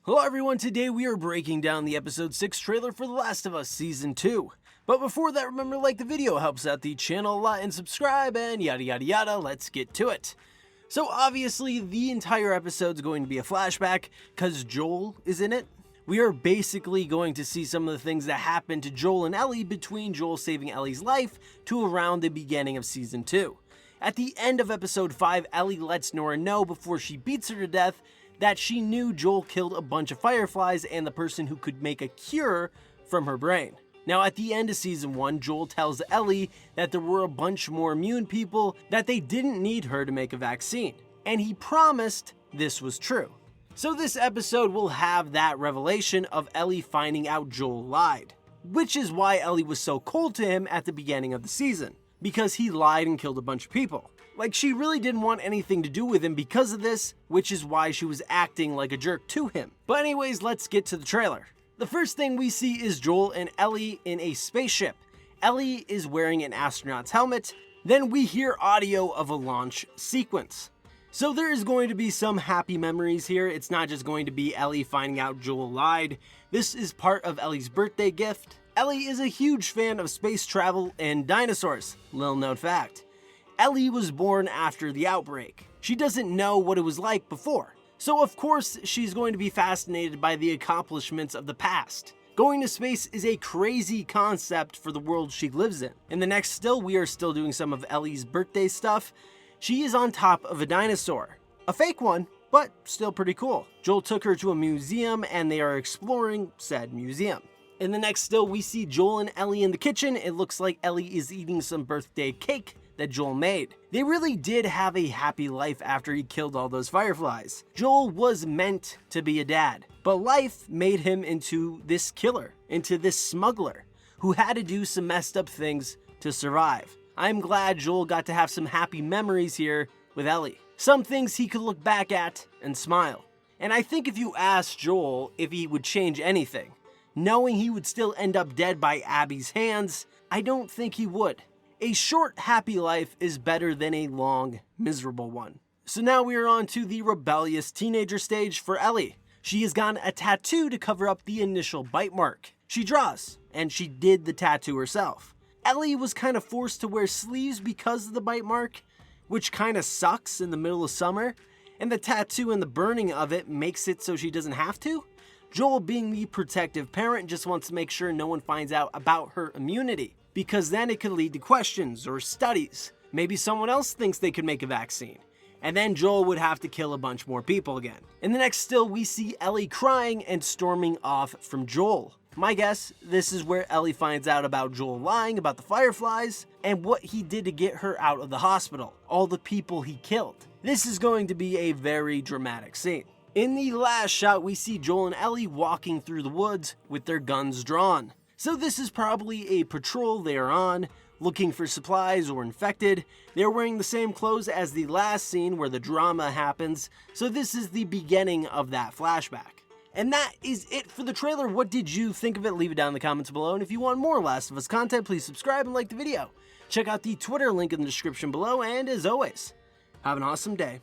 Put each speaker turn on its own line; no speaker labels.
Hello everyone, today we are breaking down the episode 6 trailer for The Last of Us Season 2. But before that, remember to like the video, helps out the channel a lot, and subscribe, and yada yada yada, let's get to it. So obviously, the entire episode's going to be a flashback, cause Joel is in it. We are basically going to see some of the things that happened to Joel and Ellie between Joel saving Ellie's life to around the beginning of Season 2. At the end of episode 5, Ellie lets Nora know before she beats her to death that she knew Joel killed a bunch of fireflies and the person who could make a cure from her brain. Now at the end of season 1, Joel tells Ellie that there were a bunch more immune people, that they didn't need her to make a vaccine, and he promised this was true. So this episode will have that revelation of Ellie finding out Joel lied, which is why Ellie was so cold to him at the beginning of the season, because he lied and killed a bunch of people. Like, she really didn't want anything to do with him because of this, which is why she was acting like a jerk to him. But anyways, let's get to the trailer. The first thing we see is Joel and Ellie in a spaceship. Ellie is wearing an astronaut's helmet. Then we hear audio of a launch sequence. So there is going to be some happy memories here. It's not just going to be Ellie finding out Joel lied. This is part of Ellie's birthday gift. Ellie is a huge fan of space travel and dinosaurs. Little known fact. Ellie was born after the outbreak. She doesn't know what it was like before. So of course, she's going to be fascinated by the accomplishments of the past. Going to space is a crazy concept for the world she lives in. In the next still, we are still doing some of Ellie's birthday stuff. She is on top of a dinosaur. A fake one, but still pretty cool. Joel took her to a museum and they are exploring said museum. In the next still, we see Joel and Ellie in the kitchen. It looks like Ellie is eating some birthday cake that Joel made. They really did have a happy life after he killed all those fireflies. Joel was meant to be a dad, but life made him into this killer, into this smuggler, who had to do some messed up things to survive. I'm glad Joel got to have some happy memories here with Ellie. Some things he could look back at and smile. And I think if you asked Joel if he would change anything, knowing he would still end up dead by Abby's hands, I don't think he would. A short, happy life is better than a long, miserable one. So now we are on to the rebellious teenager stage for Ellie. She has gotten a tattoo to cover up the initial bite mark. She draws, and she did the tattoo herself. Ellie was kind of forced to wear sleeves because of the bite mark, which kind of sucks in the middle of summer, and the tattoo and the burning of it makes it so she doesn't have to. Joel, being the protective parent, just wants to make sure no one finds out about her immunity, because then it could lead to questions or studies. Maybe someone else thinks they could make a vaccine, and then Joel would have to kill a bunch more people again. In the next still, we see Ellie crying and storming off from Joel. My guess, this is where Ellie finds out about Joel lying about the fireflies and what he did to get her out of the hospital, all the people he killed. This is going to be a very dramatic scene. In the last shot, we see Joel and Ellie walking through the woods with their guns drawn. So this is probably a patrol they are on, looking for supplies or infected. They're wearing the same clothes as the last scene where the drama happens, so this is the beginning of that flashback. And that is it for the trailer. What did you think of it? Leave it down in the comments below, and if you want more Last of Us content, please subscribe and like the video. Check out the Twitter link in the description below, and as always, have an awesome day.